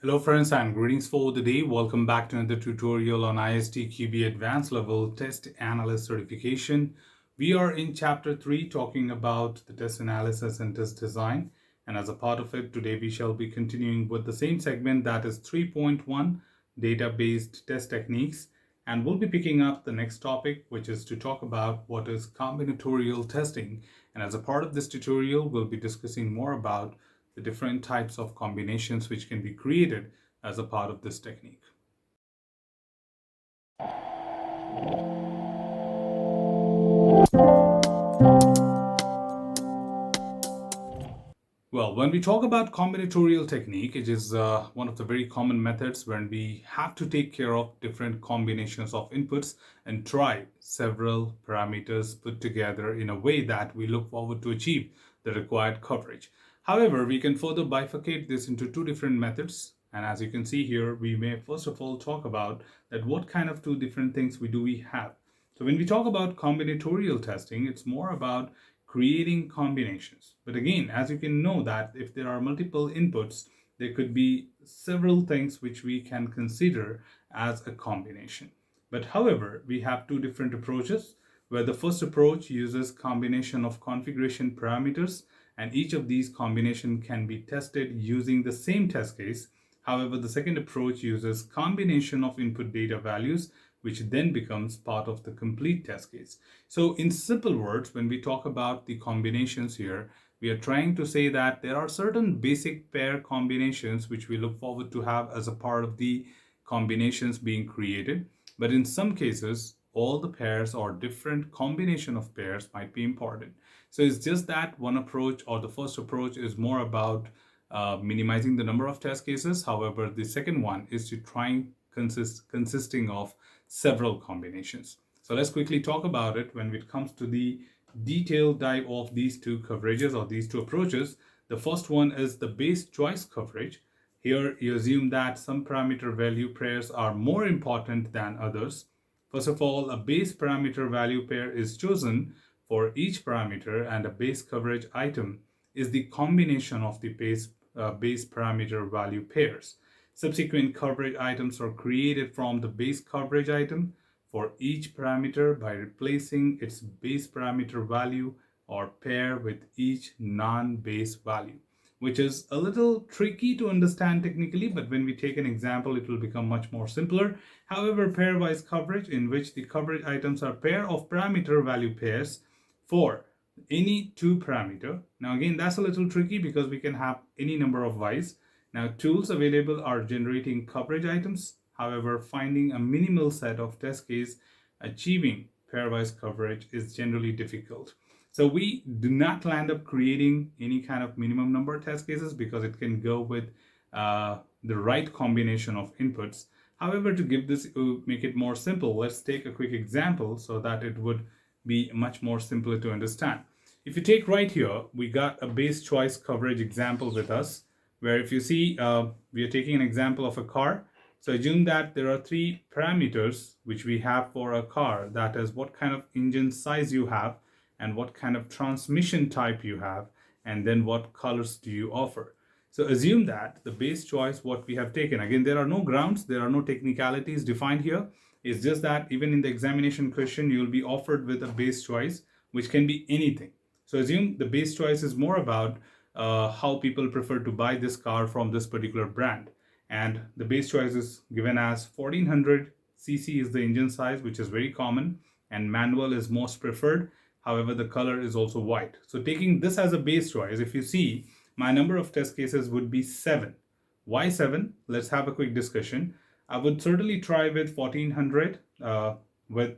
Hello friends and greetings for the day. Welcome back to another tutorial on ISTQB Advanced Level Test Analyst Certification. We are in Chapter 3 talking about the test analysis and test design. And as a part of it, today we shall be continuing with the same segment, that is 3.1 Data-Based Test Techniques. And we'll be picking up the next topic, which is to talk about what is combinatorial testing. And as a part of this tutorial, we'll be discussing more about the different types of combinations which can be created as a part of this technique. Well, when we talk about combinatorial technique, it is one of the very common methods when we have to take care of different combinations of inputs and try several parameters put together in a way that we look forward to achieve the required coverage. However, we can further bifurcate this into two different methods. And as you can see here, we may first of all talk about that what kind of two different things we have. So when we talk about combinatorial testing, it's more about creating combinations. But again, as you can know that if there are multiple inputs, there could be several things which we can consider as a combination. But however, we have two different approaches, where the first approach uses combination of configuration parameters, and each of these combination can be tested using the same test case. However, the second approach uses combination of input data values, which then becomes part of the complete test case. So in simple words, when we talk about the combinations here, we are trying to say that there are certain basic pair combinations which we look forward to have as a part of the combinations being created. But in some cases, all the pairs or different combination of pairs might be important. So it's just that one approach, or the first approach, is more about minimizing the number of test cases. However, the second one is to trying consisting of several combinations. So let's quickly talk about it when it comes to the detailed dive of these two coverages or these two approaches. The first one is the base choice coverage. Here you assume that some parameter value pairs are more important than others. First of all, a base parameter value pair is chosen for each parameter, and a base coverage item is the combination of the base parameter value pairs. Subsequent coverage items are created from the base coverage item for each parameter by replacing its base parameter value or pair with each non-base value, which is a little tricky to understand technically, but when we take an example, it will become much more simpler. However, pairwise coverage, in which the coverage items are pair of parameter value pairs for any two parameter. Now again, that's a little tricky because we can have any number of y's. Now, tools available are generating coverage items. However, finding a minimal set of test case achieving pairwise coverage is generally difficult. So we do not land up creating any kind of minimum number of test cases because it can go with the right combination of inputs. However, to give this, make it more simple, let's take a quick example so that it would be much more simpler to understand. If you take right here, we got a base choice coverage example with us, where if you see, we are taking an example of a car. So assume that there are three parameters which we have for a car. That is what kind of engine size you have, and what kind of transmission type you have, and then what colors do you offer. So assume that the base choice what we have taken, again, there are no grounds, there are no technicalities defined here. It's just that even in the examination question, you will be offered with a base choice, which can be anything. So assume the base choice is more about how people prefer to buy this car from this particular brand. And the base choice is given as 1400 cc is the engine size, which is very common, and manual is most preferred. However, the color is also white. So taking this as a base choice, if you see, my number of test cases would be 7. Why 7? Let's have a quick discussion. I would certainly try with 1400 with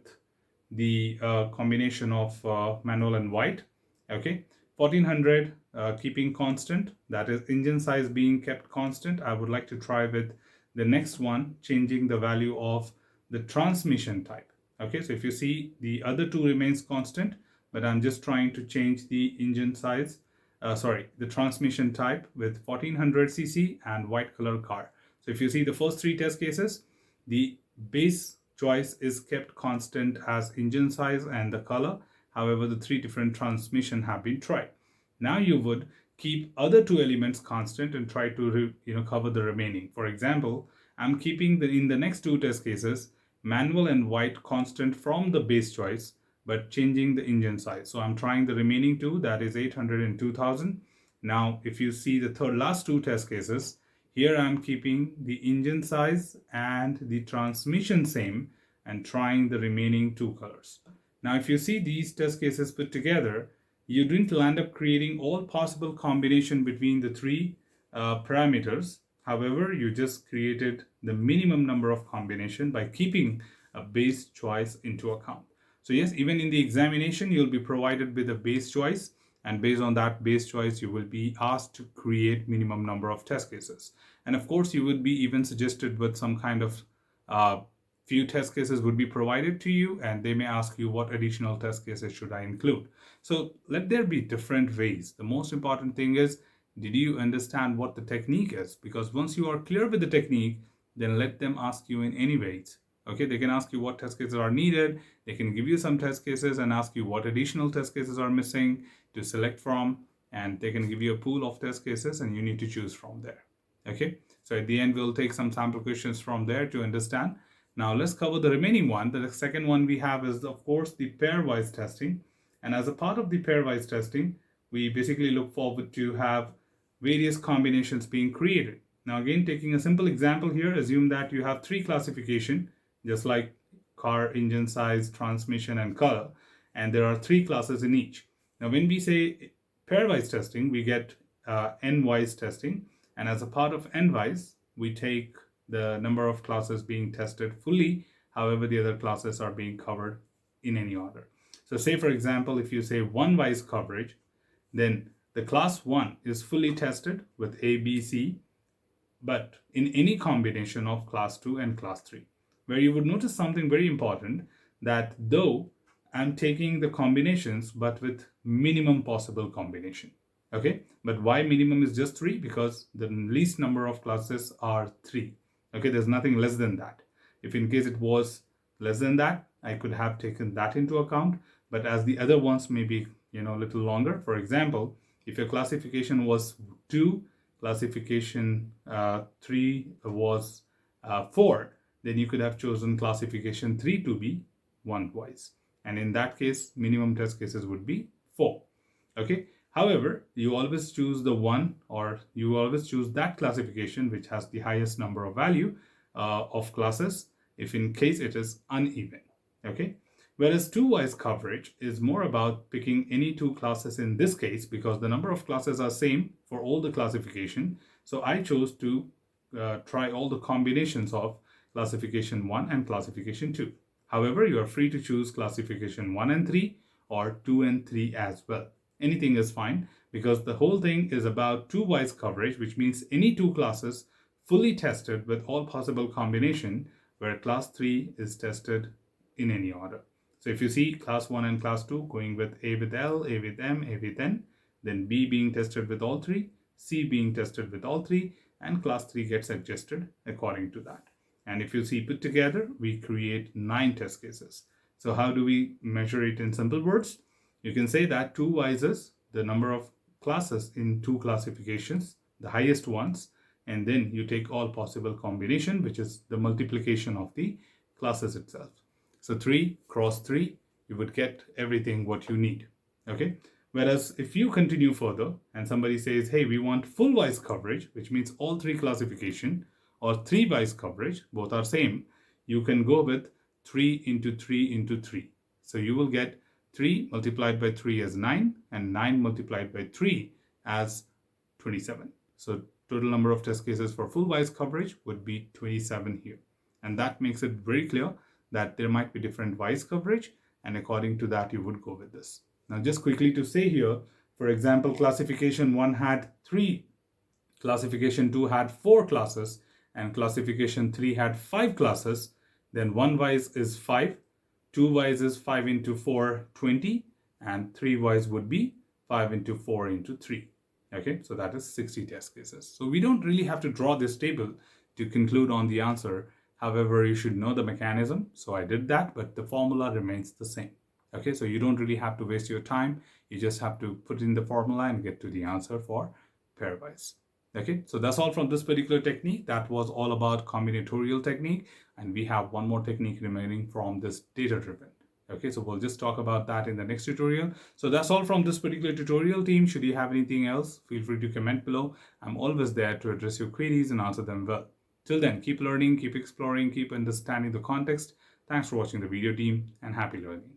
the combination of manual and white. Okay, 1400 keeping constant, that is engine size being kept constant. I would like to try with the next one, changing the value of the transmission type. Okay, so if you see, the other two remains constant, but I'm just trying to change the engine size, the transmission type with 1400 cc and white color car. So if you see the first three test cases, the base choice is kept constant as engine size and the color. However, the three different transmission have been tried. Now you would keep other two elements constant and try to cover the remaining. For example, I'm keeping in the next two test cases manual and white constant from the base choice, but changing the engine size. So I'm trying the remaining two, that is 800 and 2000. Now, if you see the last two test cases, here I'm keeping the engine size and the transmission same and trying the remaining two colors. Now, if you see these test cases put together, you didn't land up creating all possible combination between the three parameters. However, you just created the minimum number of combination by keeping a base choice into account. So yes, even in the examination, you'll be provided with a base choice, and based on that base choice, you will be asked to create minimum number of test cases. And of course, you would be even suggested with some kind of few test cases would be provided to you, and they may ask you what additional test cases should I include. So let there be different ways. The most important thing is, did you understand what the technique is? Because once you are clear with the technique, then let them ask you in any ways. Okay, they can ask you what test cases are needed. They can give you some test cases and ask you what additional test cases are missing to select from. And they can give you a pool of test cases and you need to choose from there. Okay, so at the end, we'll take some sample questions from there to understand. Now let's cover the remaining one. The second one we have is, of course, the pairwise testing. And as a part of the pairwise testing, we basically look forward to have various combinations being created. Now again, taking a simple example here, assume that you have three classification, just like car engine size, transmission, and color, and there are three classes in each. Now when we say pairwise testing, we get n-wise testing, and as a part of n-wise, we take the number of classes being tested fully. However, the other classes are being covered in any order. So say, for example, if you say one-wise coverage, then the class 1 is fully tested with A, B, C, but in any combination of class 2 and class 3, where you would notice something very important, that though I'm taking the combinations, but with minimum possible combination. Okay, but why minimum is just 3? Because the least number of classes are 3. Okay, there's nothing less than that. If in case it was less than that, I could have taken that into account. But as the other ones may be, a little longer. For example, if your classification was 2, classification 3 was 4, then you could have chosen classification 3 to be one-wise. And in that case, minimum test cases would be 4. Okay. However, you always choose the one, or you always choose that classification which has the highest number of value of classes if in case it is uneven. Okay. Whereas two-wise coverage is more about picking any two classes in this case, because the number of classes are same for all the classification. So I chose to try all the combinations of classification 1 and classification 2. However, you are free to choose classification 1 and 3 or 2 and 3 as well. Anything is fine, because the whole thing is about two-wise coverage, which means any two classes fully tested with all possible combination, where class 3 is tested in any order. So if you see class 1 and class 2 going with A with L, A with M, A with N, then B being tested with all three, C being tested with all three, and class 3 gets adjusted according to that. And if you see put together, we create 9 test cases. So how do we measure it in simple words? You can say that two-wise is the number of classes in two classifications, the highest ones, and then you take all possible combination, which is the multiplication of the classes itself. So 3 cross 3, you would get everything what you need. Okay. Whereas if you continue further and somebody says, hey, we want full-wise coverage, which means all three classification, or three-wise coverage, both are same, you can go with 3 into 3 into 3. So you will get 3 multiplied by 3 as 9, and 9 multiplied by 3 as 27. So total number of test cases for full-wise coverage would be 27 here. And that makes it very clear that there might be different wise coverage, and according to that, you would go with this. Now, just quickly to say here, for example, classification 1 had 3, classification 2 had 4 classes, and classification 3 had 5 classes, then 1-wise is 5, 2-wise is 5 into 4, 20, and 3-wise would be 5 into 4 into 3. Okay, so that is 60 test cases. So we don't really have to draw this table to conclude on the answer. However, you should know the mechanism. So I did that, but the formula remains the same. Okay, so you don't really have to waste your time. You just have to put in the formula and get to the answer for pairwise. Okay, so that's all from this particular technique. That was all about combinatorial technique, and we have one more technique remaining from this data driven. Okay, so we'll just talk about that in the next tutorial. So that's all from this particular tutorial, team. Should you have anything else, feel free to comment below. I'm always there to address your queries and answer them well. Till then, keep learning, keep exploring, keep understanding the context. Thanks for watching the video, team, and happy learning.